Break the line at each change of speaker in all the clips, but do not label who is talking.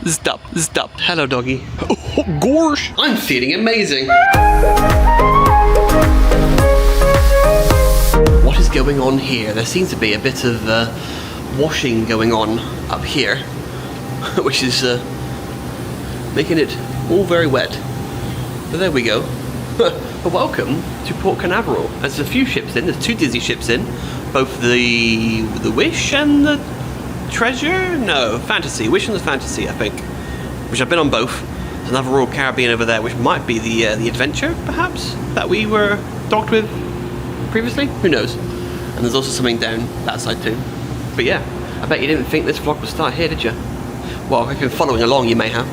Stop. Hello, doggy. Oh, gosh. I'm feeling amazing. What is going on here? There seems to be a bit of washing going on up here, which is making it all very wet. But there we go. But welcome to Port Canaveral. There's a few ships in. There's 2 Disney ships in. Both the Wish and the Treasure? No, Fantasy. Wish and the Fantasy, I think. Which I've been on both. There's another Royal Caribbean over there, which might be the Adventure, perhaps, that we were docked with previously. Who knows? And there's also something down that side too. But yeah, I bet you didn't think this vlog would start here, did you? Well, if you've been following along, you may have.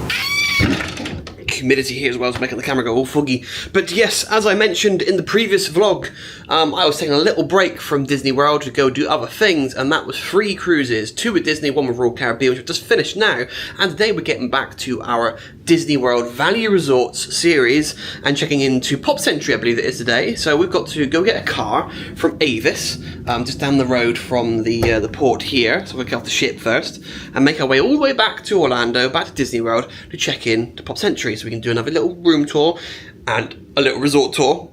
Humidity here as well is making the camera go all foggy. But yes, as I mentioned in the previous vlog, I was taking a little break from Disney World to go do other things, and that was 3 cruises, 2 with Disney, 1 with Royal Caribbean, which I've just finished now, and today we're getting back to our Disney World Value Resorts series and checking into Pop Century, I believe it is today. So we've got to go get a car from Avis, just down the road from the port here, so we'll get off the ship first, and make our way all the way back to Orlando, back to Disney World, to check in to Pop Century, so we can do another little room tour and a little resort tour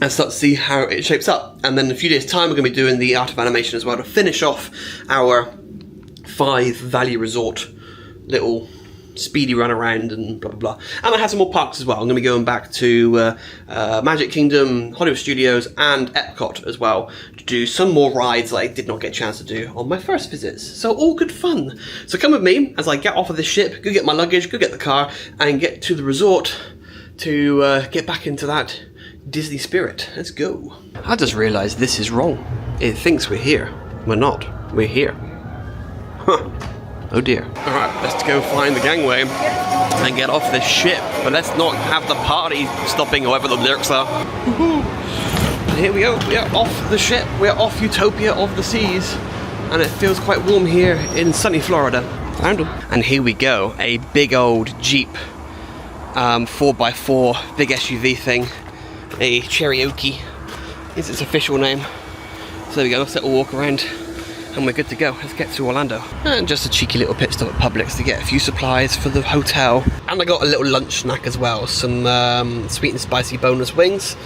and start to see how it shapes up. And then in a few days time we're going to be doing the Art of Animation as well to finish off our 5 value resort little speedy run around and blah blah blah. And I have some more parks as well. I'm going to be going back to Magic Kingdom, Hollywood Studios and Epcot as well to do some more rides that I did not get a chance to do on my first visits. So all good fun. So come with me as I get off of this ship, go get my luggage, go get the car and get to the resort to get back into that Disney spirit. Let's go. I just realised this is wrong. It thinks we're here. We're not. We're here. Huh. Oh dear. Alright, let's go find the gangway and get off this ship. But let's not have the party stopping, or whatever the lyrics are. And here we go. We are off the ship. We are off Utopia of the Seas. And it feels quite warm here in sunny Florida. Found them. And here we go. A big old Jeep 4x4 big SUV thing. A Cherokee is its official name. So there we go. Let's little walk around. And we're good to go. Let's get to Orlando. And just a cheeky little pit stop at Publix to get a few supplies for the hotel. And I got a little lunch snack as well. Some sweet and spicy boneless wings.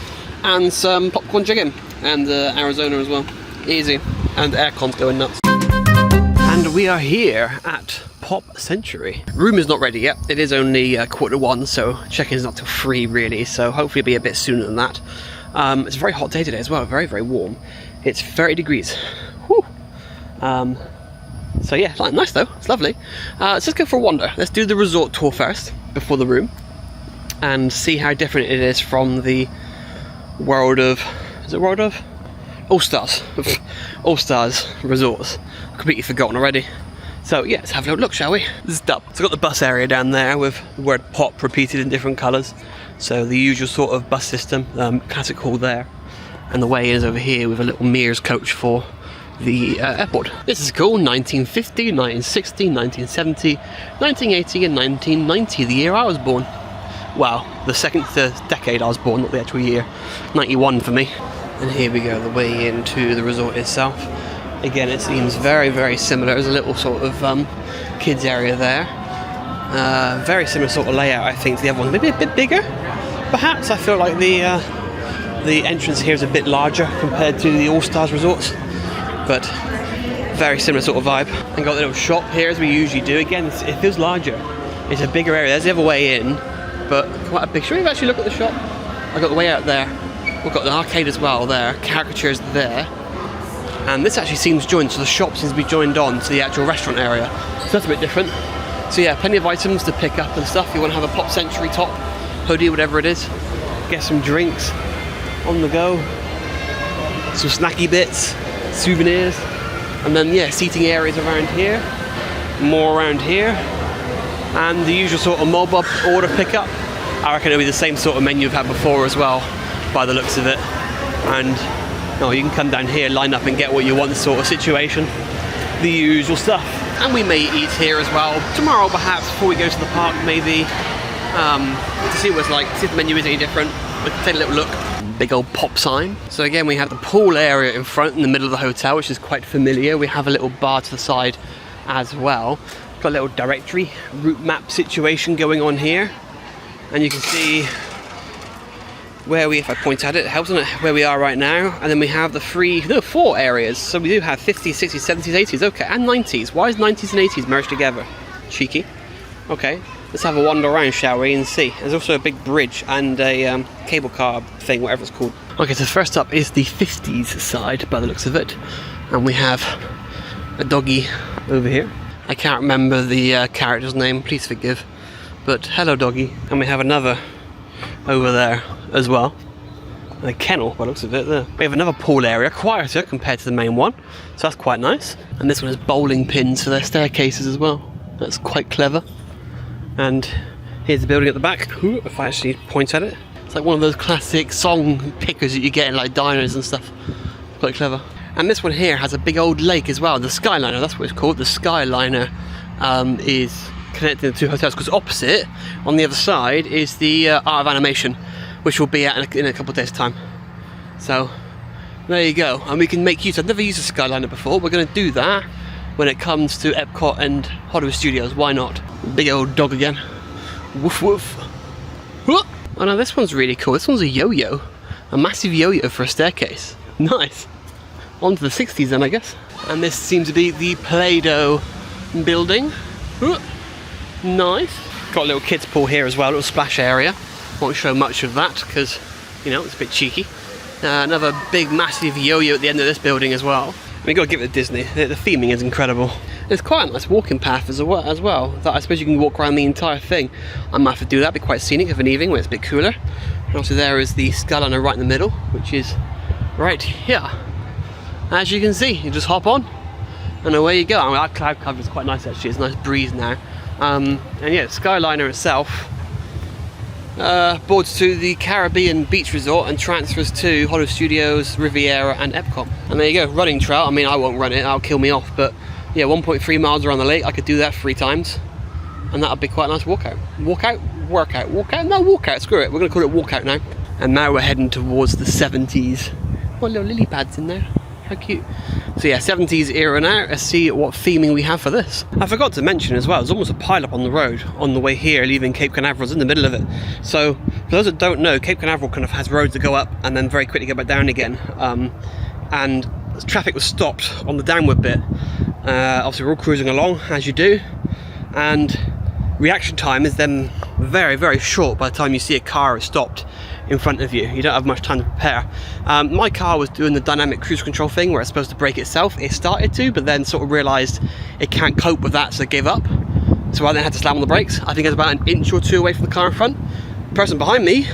And some popcorn chicken. And Arizona as well. Easy. And aircon's going nuts. And we are here at Pop Century. Room is not ready yet. It is only 1:15, so check-in is not till 3 really. So hopefully it'll be a bit sooner than that. It's a very hot day today as well. Very, very warm. It's 30 degrees. Whew. So yeah, nice though, it's lovely. Let's just go for a wander. Let's do the resort tour first, before the room, and see how different it is from the World of, is it World of? All Stars. All Stars resorts. Completely forgotten already. So yeah, let's have a look, shall we? Stop. So I've got the bus area down there with the word pop repeated in different colours. So the usual sort of bus system, classic hall there. And the way is over here with a little Mears coach for the airport. This is cool. 1950, 1960, 1970, 1980 and 1990, the year I was born. Wow, the second decade I was born, not the actual year. 91 for me. And here we go, the way into the resort itself. Again, it seems very, very similar. There's a little sort of kids area there. Very similar sort of layout, I think, to the other one. Maybe a bit bigger, perhaps. I feel like the entrance here is a bit larger compared to the All Stars resorts. But very similar sort of vibe. And got the little shop here as we usually do. Again, it feels larger. It's a bigger area. There's the other way in, but quite a big. Should we actually look at the shop? I got the way out there. We've got the arcade as well there. Caricatures there. And this actually seems joined, so the shop seems to be joined on to the actual restaurant area. So that's a bit different. So yeah, plenty of items to pick up and stuff. If you want to have a Pop Century top, hoodie, whatever it is. Get some drinks on the go. Some snacky bits. Souvenirs, and then yeah, seating areas around here, more around here, and the usual sort of mobile order pickup. I reckon it'll be the same sort of menu you've had before as well, by the looks of it. And you can come down here, line up and get what you want sort of situation. The usual stuff. And we may eat here as well tomorrow, perhaps, before we go to the park, maybe, to see what it's like, see if the menu is any different. We can take a little look. Big old pop sign. So again, we have the pool area in front in the middle of the hotel, which is quite familiar. We have a little bar to the side as well. Got a little directory route map situation going on here, and you can see where we, if I point at it, helps on it, where we are right now. And then we have the four areas. So we do have 50s, 60s, 70s, 80s, okay, and 90s. Why is 90s and 80s merged together? Cheeky. Okay, let's have a wander around, shall we, and see. There's also a big bridge and a cable car thing, whatever it's called. Okay, so first up is the 50s side, by the looks of it. And we have a doggy over here. I can't remember the character's name, please forgive. But hello, doggy. And we have another over there as well. A kennel, by the looks of it there. We have another pool area, quieter compared to the main one. So that's quite nice. And this one has bowling pins for their staircases as well. That's quite clever. And here's the building at the back. If I actually point at it, it's like one of those classic song pickers that you get in like diners and stuff. Quite clever. And this one here has a big old lake as well. The Skyliner, that's what it's called. The Skyliner is connecting the two hotels, because opposite, on the other side, is the Art of Animation, which will be out in a couple of days' time. So there you go. And we can make use. I've never used a Skyliner before. We're going to do that when it comes to Epcot and Hollywood Studios. Why not? Big old dog again. Woof woof. Whoop. Oh no, this one's really cool. This one's a yo-yo. A massive yo-yo for a staircase. Nice. On to the 60s then, I guess. And this seems to be the Play-Doh building. Whoop. Nice. Got a little kids pool here as well, a little splash area. Won't show much of that because, you know, it's a bit cheeky. Another big massive yo-yo at the end of this building as well. We've got to give it to Disney. The theming is incredible. There's quite a nice walking path as well. That I suppose you can walk around the entire thing. I might have to do that, be quite scenic of an evening when it's a bit cooler. And also there is the Skyliner right in the middle, which is right here. As you can see, you just hop on and away you go. I mean, our cloud cover is quite nice actually. It's a nice breeze now. And yeah, Skyliner itself boards to the Caribbean Beach Resort and transfers to Hollywood Studios, Riviera and Epcot. And there you go, running trail. I mean, I won't run it, that'll kill me off, but yeah, 1.3 miles around the lake. I could do that 3 times and that'll be quite a nice walkout. Walkout, screw it, we're going to call it walkout now. And now we're heading towards the 70s. What little lily pads in there, how cute. So yeah, 70s era now. Let's see what theming we have for this. I forgot to mention as well, there's almost a pile-up on the road on the way here, leaving Cape Canaveral. It's in the middle of it. So for those that don't know, Cape Canaveral kind of has roads that go up and then very quickly go back down again. And traffic was stopped on the downward bit. Obviously we're all cruising along, as you do. And reaction time is then very, very short by the time you see a car is stopped in front of you. You don't have much time to prepare. My car was doing the dynamic cruise control thing where it's supposed to brake itself. It started to, but then sort of realised it can't cope with that, so it gave up. So I then had to slam on the brakes. I think I was about an inch or 2 away from the car in front. The person behind me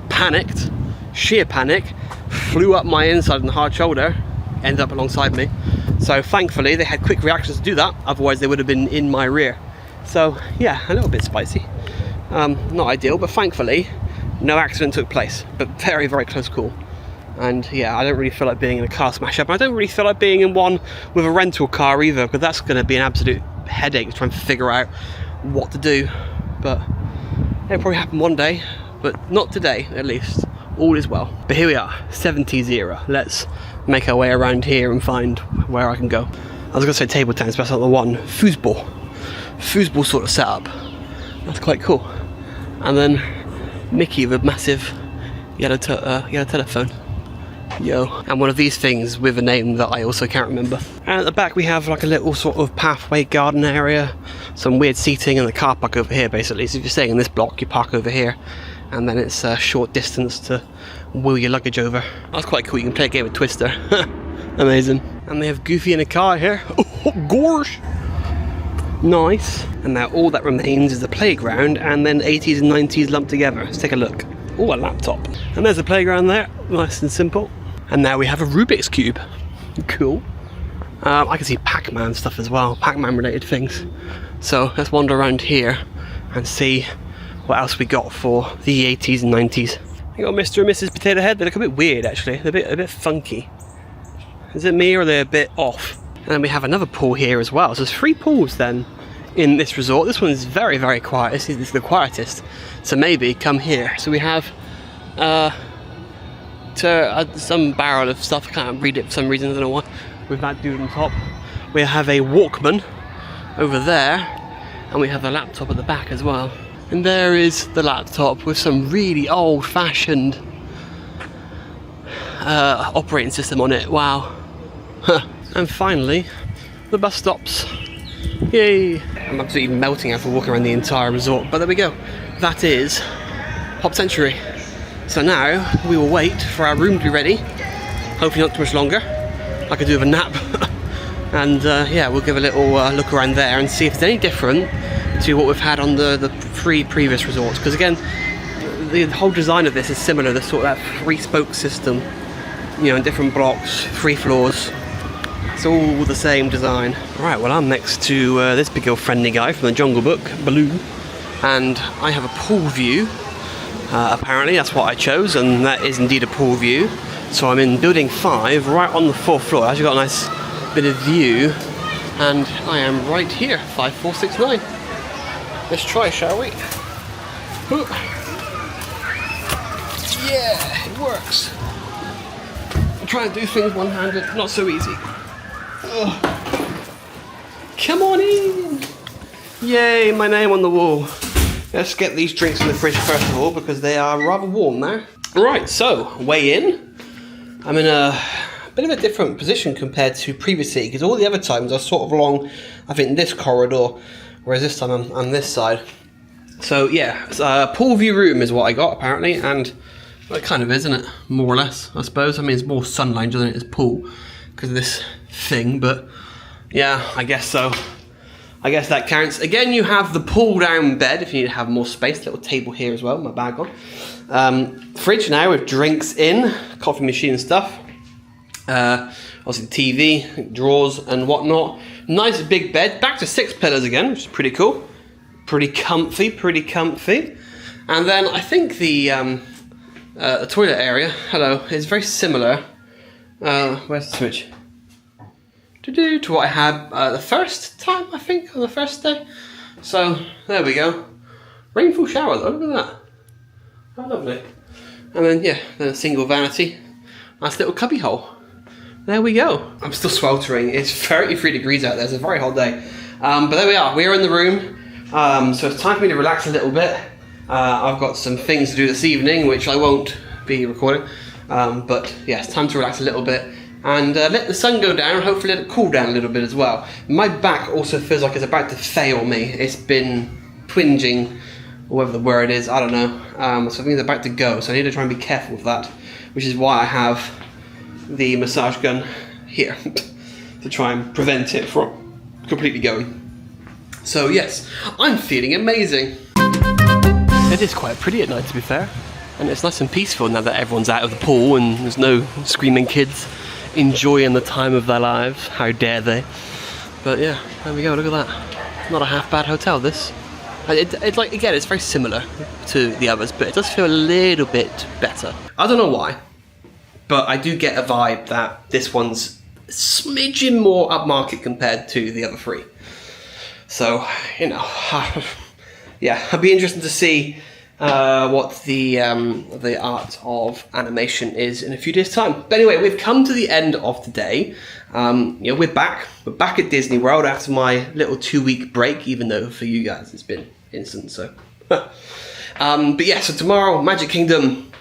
panicked, sheer panic, flew up my inside on the hard shoulder, ended up alongside me. So thankfully they had quick reactions to do that, otherwise they would have been in my rear. So yeah, a little bit spicy. Not ideal, but thankfully no accident took place, but very, very close call. And yeah, I don't really feel like being in a car smash up. I don't really feel like being in one with a rental car either, because that's going to be an absolute headache trying to figure out what to do. But it'll probably happen one day, but not today at least. All is well. But here we are, 70s era. Let's make our way around here and find where I can go. I was going to say table tennis, but that's not the one. Foosball sort of setup. That's quite cool. And then Mickey with a massive yellow telephone. Yo. And one of these things with a name that I also can't remember. And at the back we have like a little sort of pathway garden area, some weird seating, and the car park over here basically. So if you're staying in this block, you park over here, and then it's a short distance to wheel your luggage over. That's quite cool. You can play a game of Twister. Amazing. And they have Goofy in a car here. Oh gosh. Nice. And now all that remains is the playground and then 80s and 90s lumped together. Let's take a look. Oh, a laptop. And there's the playground there, nice and simple. And now we have a Rubik's Cube. Cool. I can see Pac-Man stuff as well, Pac-Man related things. So let's wander around here and see what else we got for the 80s and 90s. You got Mr. and Mrs. Potato Head. They look a bit weird actually, they're a bit funky. Is it me or they're a bit off? And then we have another pool here as well. So there's 3 pools then in this resort. This one is very, very quiet. This is the quietest. So maybe come here. So we have some barrel of stuff. I can't read it for some reason. I don't know why. With that dude on top. We have a Walkman. over there, and we have the laptop at the back as well. And there is the laptop with some really old-fashioned operating system on it. Wow. And finally, the bus stops. Yay! I'm absolutely melting after walking around the entire resort, but there we go. That is Hop Century. So now we will wait for our room to be ready. Hopefully not too much longer. I could do with a nap. And yeah, we'll give a little look around there and see if it's any different to what we've had on the previous resorts. Because again, the whole design of this is similar. The sort of that 3-spoke system, you know, in different blocks, 3 floors. It's all the same design. Right, well, I'm next to this big old friendly guy from the Jungle Book, Baloo, and I have a pool view. Apparently, that's what I chose, and that is indeed a pool view. So I'm in building 5, right on the 4th floor. I've actually got a nice bit of view, and I am right here, 5469. Let's try, shall we? Yeah, it works. I'm trying to do things one-handed, not so easy. Ugh. Come on in! Yay, my name on the wall. Let's get these drinks in the fridge first of all, because they are rather warm now. Right, so, way in. I'm in a bit of a different position compared to previously, because all the other times I was sort of along, I think, this corridor, whereas this time I'm on this side. So yeah, pool view room is what I got apparently, and well, it kind of is, isn't it? More or less, I suppose. I mean, it's more sun lounge than it is pool, because of this thing, but yeah, I guess so. I guess that counts. Again, you have the pull down bed if you need to have more space. Little table here as well, my bag on. Fridge now with drinks in, coffee machine and stuff. Obviously TV, drawers and whatnot. Nice big bed, back to 6 pillars again, which is pretty cool. Pretty comfy. And then I think the toilet area, hello, is very similar. Where's the switch? To what I had the first time, I think, on the first day. So, there we go. Rainfall shower though, look at that. How lovely. And then, yeah, then a single vanity. Nice little cubby hole. There we go. I'm still sweltering. It's 33 degrees out there. It's a very hot day. But there we are. We're in the room. So it's time for me to relax a little bit. I've got some things to do this evening, which I won't be recording. But yeah, it's time to relax a little bit. And let the sun go down, hopefully let it cool down a little bit as well. My back also feels like it's about to fail me. It's been twinging, or whatever the word is, I don't know. So I think it's about to go, so I need to try and be careful with that, which is why I have the massage gun here, to try and prevent it from completely going. So yes, I'm feeling amazing. It is quite pretty at night, to be fair. And it's nice and peaceful now that everyone's out of the pool and there's no screaming kids enjoying the time of their lives. How dare they? But yeah, there we go, look at that. Not a half bad hotel, this. It's like, again, it's very similar to the others, but it does feel a little bit better. I don't know why, but I do get a vibe that this one's a smidgen more upmarket compared to the other 3. So, you know, yeah, it'll be interesting to see what the art of animation is in a few days' time. But anyway, we've come to the end of the day. You know, we're back at Disney World after my little 2-week break, even though for you guys it's been instant. So, but yeah, so tomorrow, Magic Kingdom.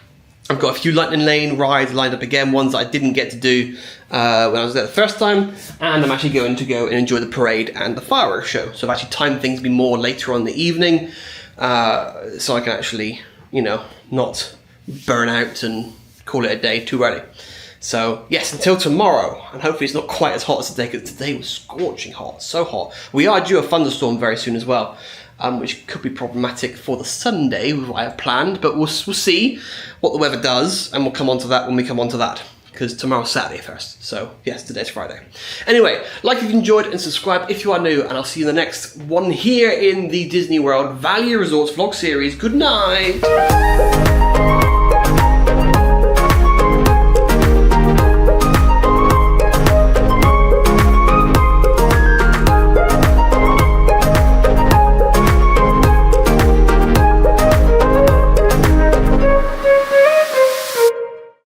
I've got a few Lightning Lane rides lined up again, ones that I didn't get to do when I was there the first time, and I'm actually going to go and enjoy the parade and the fireworks show. So I've actually timed things to be more later on in the evening, so I can actually, you know, not burn out and call it a day too early. So yes, until tomorrow, and hopefully it's not quite as hot as today, because today was scorching hot, so hot. We are due a thunderstorm very soon as well, which could be problematic for the Sunday, with what I have planned, but we'll see what the weather does, and we'll come on to that when we come on to that, because tomorrow's Saturday first, so yes, today's Friday. Anyway, like if you enjoyed and subscribe if you are new, and I'll see you in the next one here in the Disney World Value Resorts vlog series. Good night!